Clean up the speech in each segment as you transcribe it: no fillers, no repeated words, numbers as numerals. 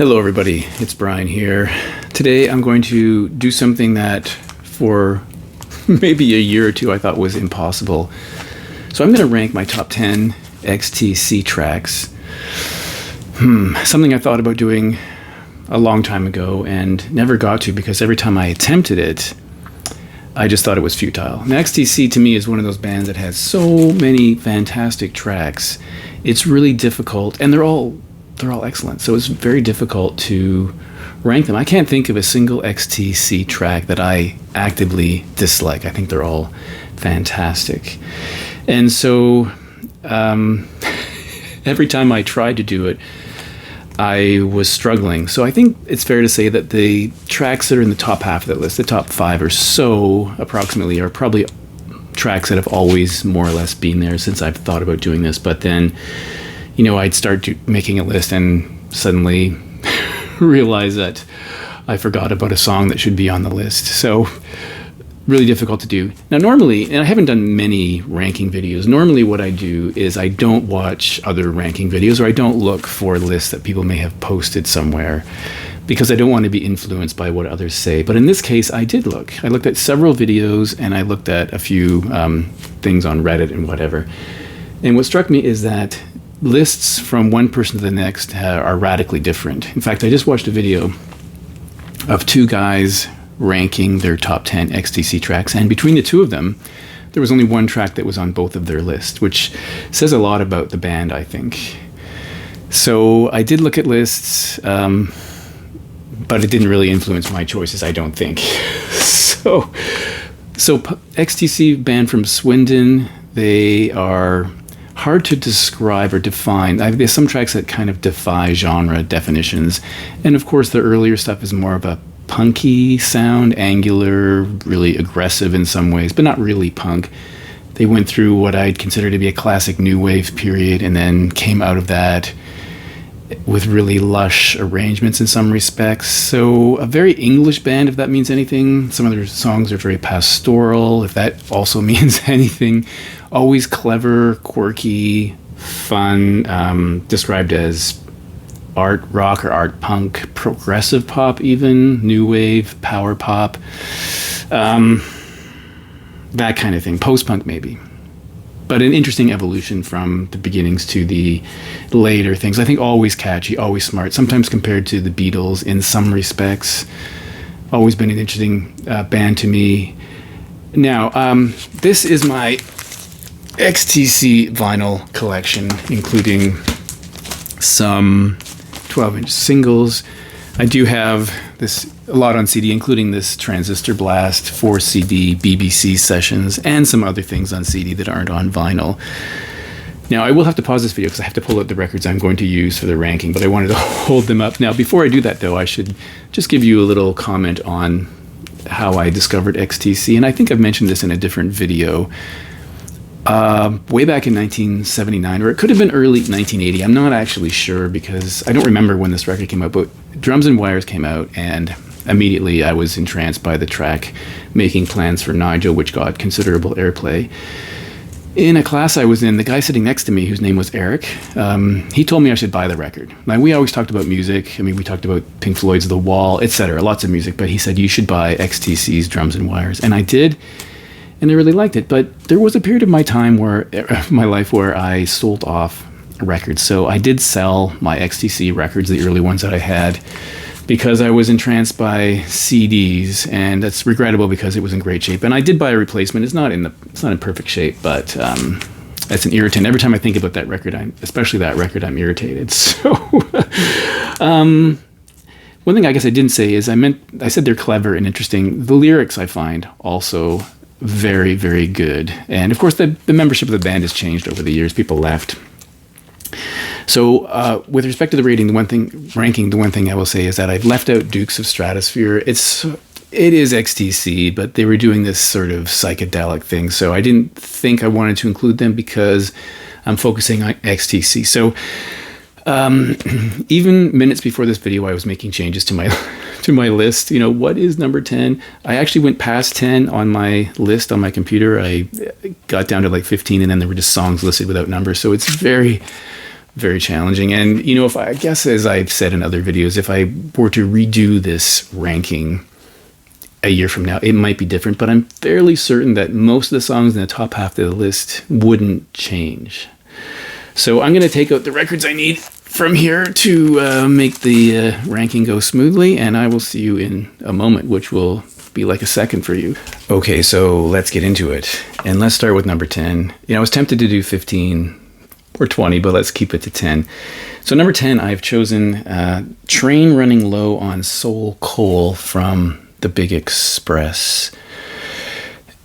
Hello everybody, it's Brian here. Today I'm going to do something that for maybe a year or two I thought was impossible. So I'm going to rank my top 10 XTC tracks. Something I thought about doing a long time ago and never got to because every time I attempted it, I just thought it was futile. Now, XTC to me is one of those bands that has so many fantastic tracks. It's really difficult, and they're all excellent. So it's very difficult to rank them. I can't think of a single XTC track that I actively dislike. I think they're all fantastic. And so every time I tried to do it, I was struggling. So I think it's fair to say that the tracks that are in the top half of that list, the top 5 or so approximately, are probably tracks that have always more or less been there since I've thought about doing this. But then, you know, I'd start making a list and suddenly realize that I forgot about a song that should be on the list. So really difficult to do. Now normally, and I haven't done many ranking videos, normally what I do is I don't watch other ranking videos, or I don't look for lists that people may have posted somewhere, because I don't want to be influenced by what others say. But in this case, I did look. I looked at several videos and I looked at a few things on Reddit and whatever. And what struck me is that lists from one person to the next are radically different. In fact, I just watched a video of two guys ranking their top 10 XTC tracks, and between the two of them, there was only one track that was on both of their lists, which says a lot about the band, I think. So I did look at lists, but it didn't really influence my choices, I don't think. So XTC band from Swindon, they are hard to describe or define. There's some tracks that kind of defy genre definitions, and of course the earlier stuff is more of a punky sound, angular, really aggressive in some ways, but not really punk. They went through what I'd consider to be a classic new wave period and then came out of that with really lush arrangements in some respects. So a very English band, if that means anything. Some of their songs are very pastoral, if that also means anything. Always clever, quirky, fun, described as art rock or art punk, progressive pop even, new wave, power pop, that kind of thing, post-punk maybe. But an interesting evolution from the beginnings to the later things. I think always catchy, always smart, sometimes compared to the Beatles in some respects. Always been an interesting band to me. Now, this is my XTC vinyl collection, including some 12-inch singles. I do have a lot on CD, including this Transistor Blast 4-CD BBC sessions and some other things on CD that aren't on vinyl. Now, I will have to pause this video because I have to pull out the records I'm going to use for the ranking, but I wanted to hold them up. Now, before I do that, though, I should just give you a little comment on how I discovered XTC, and I think I've mentioned this in a different video. Way back in 1979, or it could have been early 1980. I'm not actually sure because I don't remember when this record came out, but Drums and Wires came out, and immediately I was entranced by the track Making Plans for Nigel, which got considerable airplay. In a class I was in, the guy sitting next to me, whose name was Eric, he told me I should buy the record. Now, we always talked about music. I mean, we talked about Pink Floyd's The Wall, etc., lots of music, but he said, you should buy XTC's Drums and Wires. And I did. And I really liked it, but there was a period of my life where I sold off records. So I did sell my XTC records, the early ones that I had, because I was entranced by CDs, and that's regrettable because it was in great shape. And I did buy a replacement. It's not in perfect shape, but it's an irritant. Every time I think about that record, especially that record, I'm irritated. So one thing I guess I didn't say is I said they're clever and interesting. The lyrics I find also very, very good. And of course, the membership of the band has changed over the years. People left. So with respect to the ranking, the one thing I will say is that I've left out Dukes of Stratosphere. It is XTC, but they were doing this sort of psychedelic thing. So I didn't think I wanted to include them because I'm focusing on XTC. So even minutes before this video, I was making changes to my list. You know, what is number 10? I actually went past 10 on my list on my computer. I got down to like 15, and then there were just songs listed without numbers. So it's very, very challenging. And, you know, if I guess, as I've said in other videos, if I were to redo this ranking a year from now, it might be different, but I'm fairly certain that most of the songs in the top half of the list wouldn't change. So I'm going to take out the records I need from here to make the ranking go smoothly, and I will see you in a moment, which will be like a second for you. Okay, so let's get into it. And let's start with number 10. You know, I was tempted to do 15 or 20, but let's keep it to 10. So number 10, I've chosen Train Running Low on Soul Coal from The Big Express.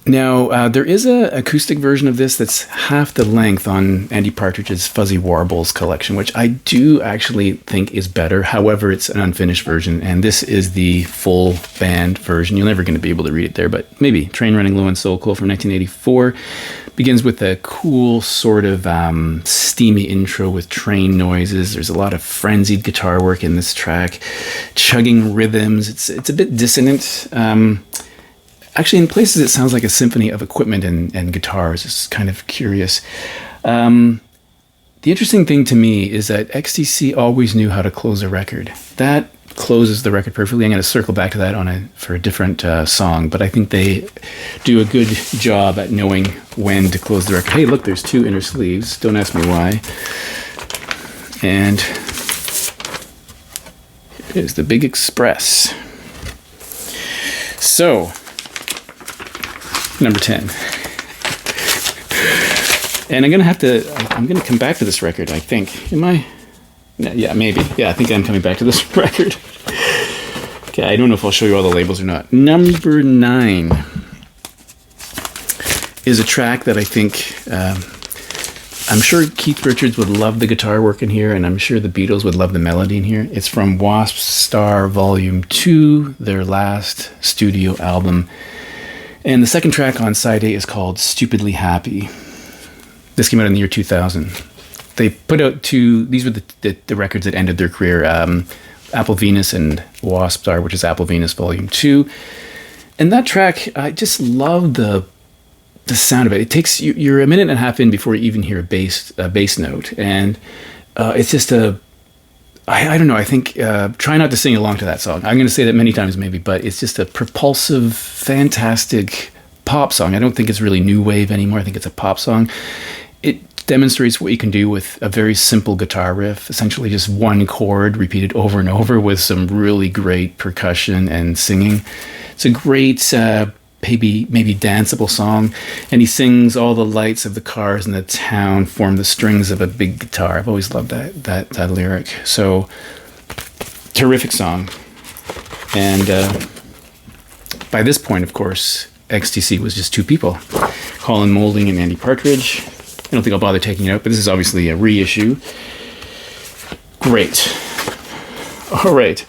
Now, there is an acoustic version of this that's half the length on Andy Partridge's Fuzzy Warbles collection, which I do actually think is better. However, it's an unfinished version, and this is the full band version. You're never going to be able to read it there, but maybe. Train Running Low on Soul Coal from 1984. Begins with a cool sort of steamy intro with train noises. There's a lot of frenzied guitar work in this track, chugging rhythms. It's a bit dissonant. Actually, in places, it sounds like a symphony of equipment and guitars. It's kind of curious. The interesting thing to me is that XTC always knew how to close a record. That closes the record perfectly. I'm going to circle back to that for a different song, but I think they do a good job at knowing when to close the record. Hey, look, there's 2 inner sleeves. Don't ask me why. And here's The Big Express. So, number 10. And I'm going to come back to this record, I think. Am I? Yeah, maybe. Yeah, I think I'm coming back to this record. Okay, I don't know if I'll show you all the labels or not. Number 9 is a track that I think, I'm sure Keith Richards would love the guitar work in here, and I'm sure the Beatles would love the melody in here. It's from Wasp Star Volume 2, their last studio album. And the second track on side A is called Stupidly Happy. This came out in the year 2000. They put out 2, these were the records that ended their career, Apple Venus and Wasp Star, which is Apple Venus Volume 2. And that track, I just love the sound of it. It takes, you're a minute and a half in before you even hear a bass note. And it's just I don't know, I think, try not to sing along to that song. I'm going to say that many times maybe, but it's just a propulsive, fantastic pop song. I don't think it's really new wave anymore. I think it's a pop song. It demonstrates what you can do with a very simple guitar riff, essentially just one chord repeated over and over with some really great percussion and singing. It's a great, maybe danceable song, and he sings all the lights of the cars in the town form the strings of a big guitar. I've always loved that lyric. So, terrific song. And by this point, of course, XTC was just 2 people, Colin Moulding and Andy Partridge. I don't think I'll bother taking it out, but this is obviously a reissue. Great. All right.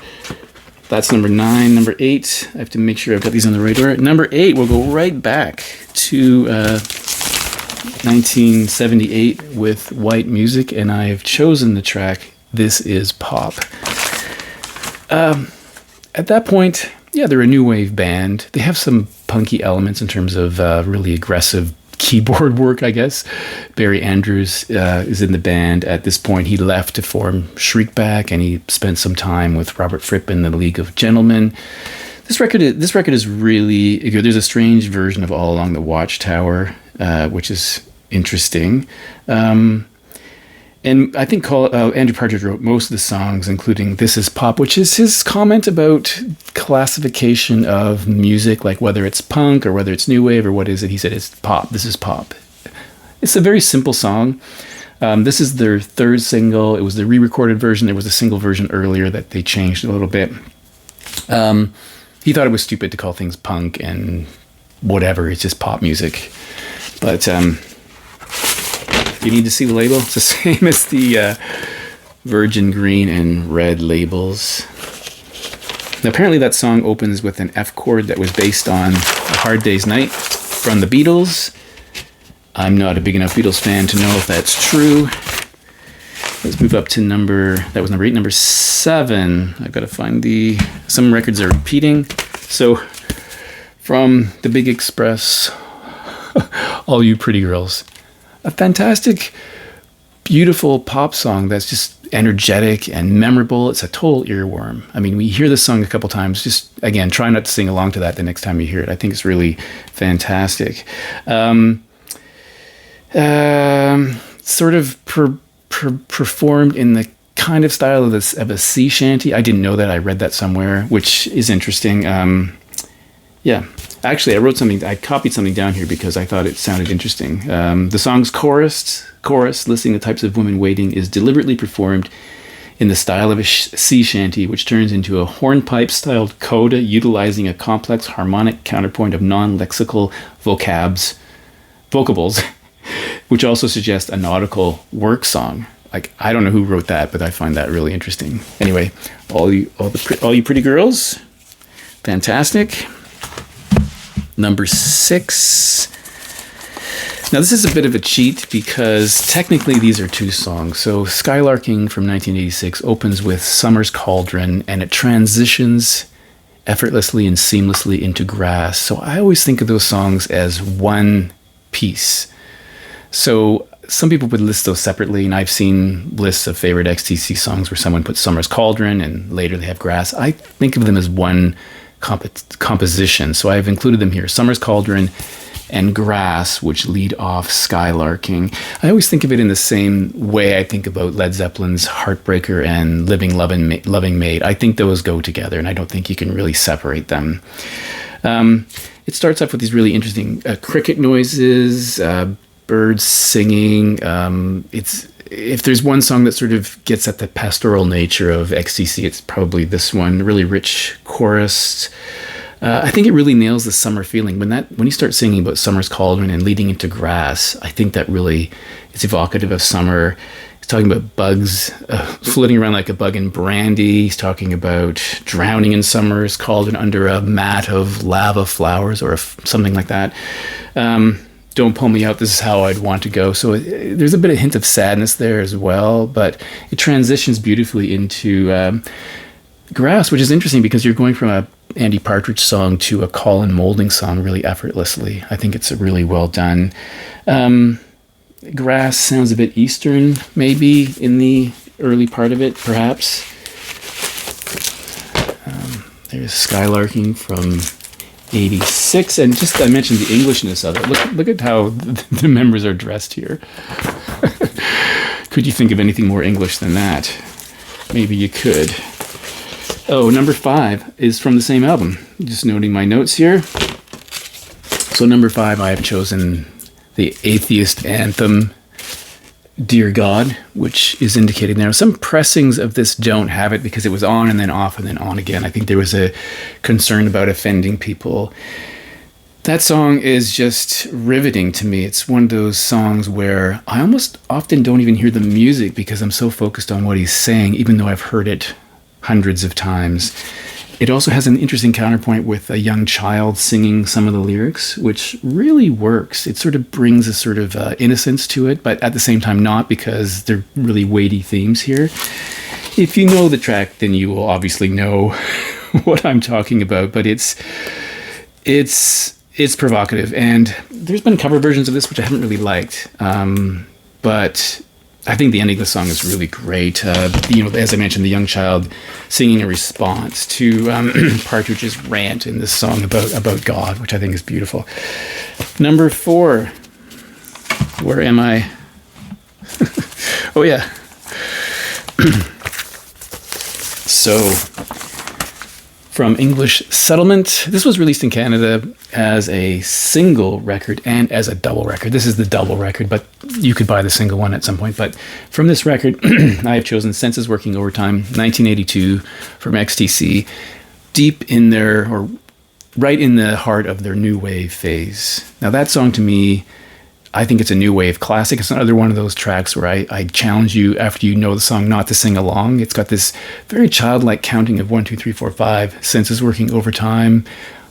That's number 9. Number 8, I have to make sure I've got these on the right order. Number 8, we'll go right back to 1978 with White Music, and I have chosen the track This Is Pop. At that point, yeah, they're a new wave band. They have some punky elements in terms of really aggressive keyboard work, I guess. Barry Andrews is in the band at this point. He left to form Shriekback, and he spent some time with Robert Fripp in the League of Gentlemen. This record is really good. There's a strange version of All Along the Watchtower, which is interesting. And I think Andrew Partridge wrote most of the songs, including This Is Pop, which is his comment about classification of music, like whether it's punk or whether it's new wave or what is it. He said it's pop. This is pop. It's a very simple song. This is their 3rd single. It was the re-recorded version. There was a single version earlier that they changed a little bit. He thought it was stupid to call things punk and whatever. It's just pop music. But you need to see the label. It's the same as the virgin green and red labels. Now, apparently that song opens with an F chord that was based on A Hard Day's Night from the Beatles. I'm not a big enough Beatles fan to know if that's true. Let's move up to number 8, number 7. I've got to find some records are repeating. So, from The Big Express, All You Pretty Girls. A fantastic beautiful pop song that's just energetic and memorable. It's a total earworm. I mean, we hear this song a couple times. Just again, try not to sing along to that the next time you hear it. I think it's really fantastic. Sort of performed in the kind of style of a sea shanty. I didn't know that. I read that somewhere, which is interesting. Yeah. Actually, I copied something down here because I thought it sounded interesting. The song's chorus, listing the types of women waiting, is deliberately performed in the style of a sea shanty, which turns into a hornpipe-styled coda utilizing a complex harmonic counterpoint of non-lexical vocables, which also suggests a nautical work song. Like, I don't know who wrote that, but I find that really interesting. Anyway, all you pretty girls, fantastic. Number 6. Now, this is a bit of a cheat because technically these are 2 songs. So Skylarking from 1986 opens with Summer's Cauldron, and it transitions effortlessly and seamlessly into Grass. So I always think of those songs as one piece. So some people would list those separately, and I've seen lists of favorite XTC songs where someone puts Summer's Cauldron and later they have Grass. I think of them as one composition, so I've included them here: Summer's Cauldron and Grass, which lead off Skylarking. I always think of it in the same way I think about Led Zeppelin's Heartbreaker and Living Loving Maid. I think those go together, and I don't think you can really separate them. It starts off with these really interesting cricket noises, birds singing. If there's one song that sort of gets at the pastoral nature of XTC, it's probably this one. Really rich chorus. I think it really nails the summer feeling. When you start singing about Summer's Cauldron and leading into Grass, I think that really is evocative of summer. He's talking about bugs floating around like a bug in brandy. He's talking about drowning in Summer's Cauldron under a mat of lava flowers or something like that. Don't pull me out, this is how I'd want to go. So there's a bit of hint of sadness there as well, but it transitions beautifully into Grass, which is interesting because you're going from a Andy Partridge song to a Colin Moulding song really effortlessly. I think it's really well done. Grass sounds a bit Eastern, maybe, in the early part of it, perhaps. There's Skylarking from 86, and just I mentioned the Englishness of it. Look at how the members are dressed here. Could you think of anything more English than that? Maybe you could. Oh, number 5 is from the same album. Just noting my notes here. So number 5, I have chosen the atheist anthem, Dear God, which is indicated there. Some pressings of this don't have it because it was on and then off and then on again. I think there was a concern about offending people. That song is just riveting to me. It's one of those songs where I almost often don't even hear the music because I'm so focused on what he's saying, even though I've heard it hundreds of times. It also has an interesting counterpoint with a young child singing some of the lyrics, which really works. It sort of brings a sort of innocence to it, but at the same time not, because they're really weighty themes here. If you know the track, then you will obviously know what I'm talking about, but it's provocative, and there's been cover versions of this which I haven't really liked, but I think the ending of the song is really great. As I mentioned, the young child singing a response to Partridge's rant in this song about God, which I think is beautiful. Number 4. Where am I? Oh, yeah. So, from English Settlement. This was released in Canada as a single record and as a double record. This is the double record, but you could buy the single one at some point. But from this record, I have chosen Senses Working Overtime, 1982, from XTC, deep in their, or right in the heart of their new wave phase. Now that song to me, I think it's a new wave classic. It's another one of those tracks where I challenge you after you know the song not to sing along. It's got this very childlike counting of 1, 2, 3, 4, 5, senses working overtime.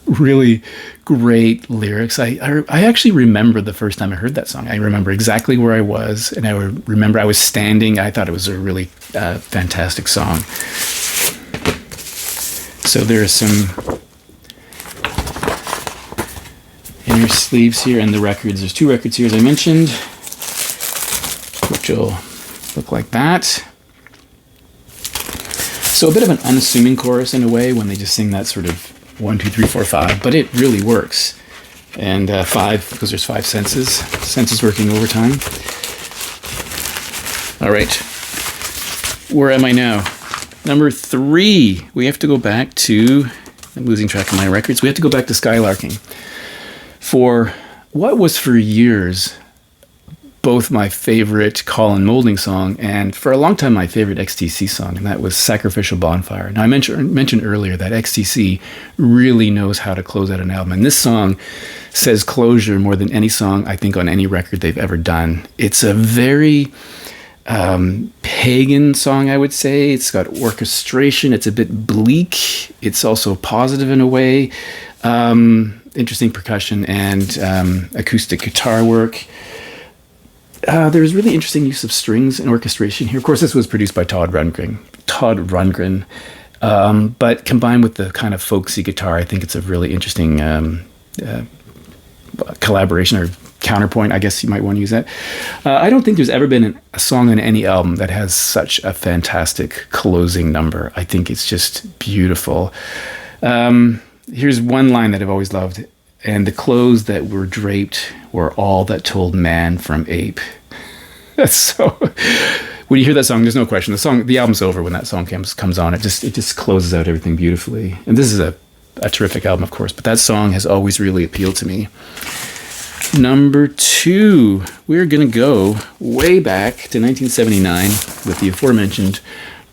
Really great lyrics. I actually remember the first time I heard that song. I remember exactly where I was, and I remember I was standing. I thought it was a really fantastic song. So there are some inner sleeves here, and the records. There's 2 records here, as I mentioned, which will look like that. So a bit of an unassuming chorus in a way when they just sing that sort of 1, 2, 3, 4, 5, but it really works. And 5, because there's 5 senses working overtime. All right, where am I now? Number 3, we have to go back to, I'm losing track of my records, we have to go back to Skylarking for what was for years both my favorite Colin Moulding song and for a long time my favorite XTC song, and that was Sacrificial Bonfire. Now I mentioned earlier that XTC really knows how to close out an album, and this song says closure more than any song I think on any record they've ever done. It's a very pagan song, I would say. It's got orchestration, it's a bit bleak, it's also positive in a way, interesting percussion and acoustic guitar work. There's really interesting use of strings and orchestration here. Of course, this was produced by Todd Rundgren. But combined with the kind of folksy guitar, I think it's a really interesting collaboration or counterpoint, I guess you might want to use that. I don't think there's ever been a song on any album that has such a fantastic closing number. I think it's just beautiful. Here's one line that I've always loved. And the clothes that were draped were all that told man from ape. That's so. When you hear that song, there's no question. The album's over when that song comes on. It just closes out everything beautifully. And this is a terrific album, of course. But that song has always really appealed to me. Number 2, we're gonna go way back to 1979 with the aforementioned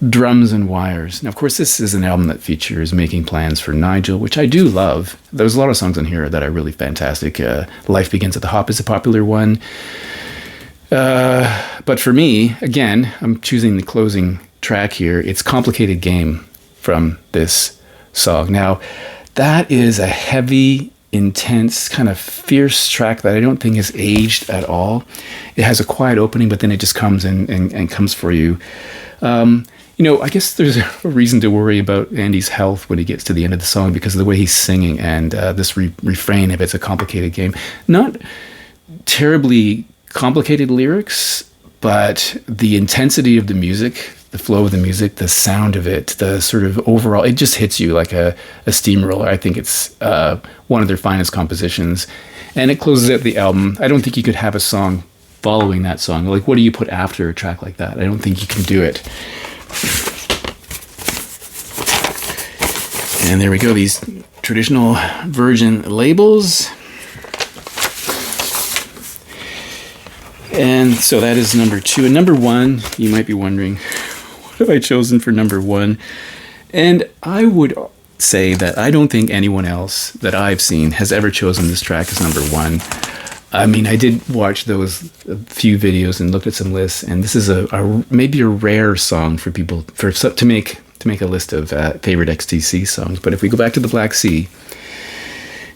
Drums and Wires. Now, of course, this is an album that features Making Plans for Nigel, which I do love. There's a lot of songs on here that are really fantastic. Life Begins at the Hop is a popular one. But for me, again, I'm choosing the closing track here. It's Complicated Game from this song. Now, that is a heavy, intense, kind of fierce track that I don't think has aged at all. It has a quiet opening, but then it just comes and comes for you. I guess there's a reason to worry about Andy's health when he gets to the end of the song because of the way he's singing and this refrain of It's a Complicated Game. Not terribly complicated lyrics, but the intensity of the music, the flow of the music, the sound of it, the sort of overall, it just hits you like a steamroller. I think it's one of their finest compositions. And it closes out the album. I don't think you could have a song following that song. Like, what do you put after a track like that? I don't think you can do it. And there we go, these traditional Virgin labels. And so that is number 2. And number 1, you might be wondering, what have I chosen for number 1? And I would say that I don't think anyone else that I've seen has ever chosen this track as number 1. I mean, I did watch a few videos and looked at some lists, and this is maybe a rare song for people to make a list of favorite XTC songs. But if we go back to the Black Sea,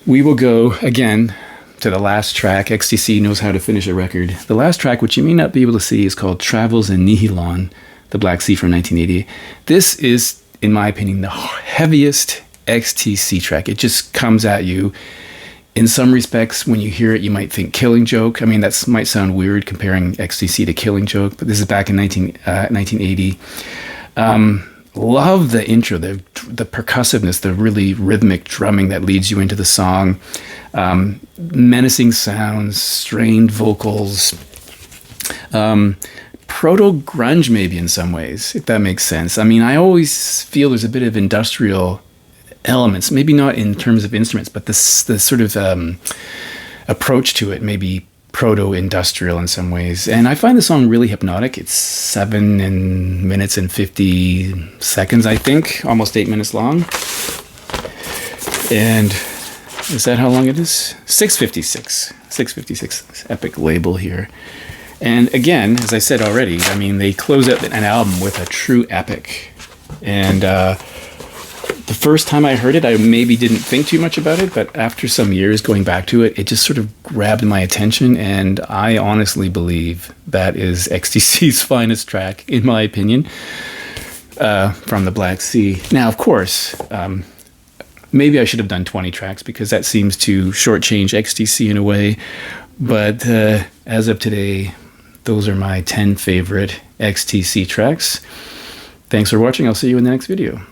we will go again to the last track. XTC knows how to finish a record. The last track, which you may not be able to see, is called Travels in Nihilon, the Black Sea from 1980. This is, in my opinion, the heaviest XTC track. It just comes at you. In some respects, when you hear it, you might think Killing Joke. I mean, that might sound weird comparing XTC to Killing Joke, but this is back in 1980. Love the intro, the percussiveness, the really rhythmic drumming that leads you into the song. Menacing sounds, strained vocals. Proto-grunge maybe in some ways, if that makes sense. I mean, I always feel there's a bit of industrial elements, maybe not in terms of instruments, but the sort of approach to it, maybe proto-industrial in some ways. And I find the song really hypnotic. It's 7 minutes and 50 seconds, I think, almost 8 minutes long. And is that how long it is? 6:56. 6:56. Epic label here. And again, as I said already, I mean, they close out an album with a true epic. And the first time I heard it, I maybe didn't think too much about it, but after some years going back to it, it just sort of grabbed my attention, and I honestly believe that is XTC's finest track, in my opinion, from the Black Sea. Now, of course, maybe I should have done 20 tracks, because that seems to shortchange XTC in a way, but as of today, those are my 10 favorite XTC tracks. Thanks for watching. I'll see you in the next video.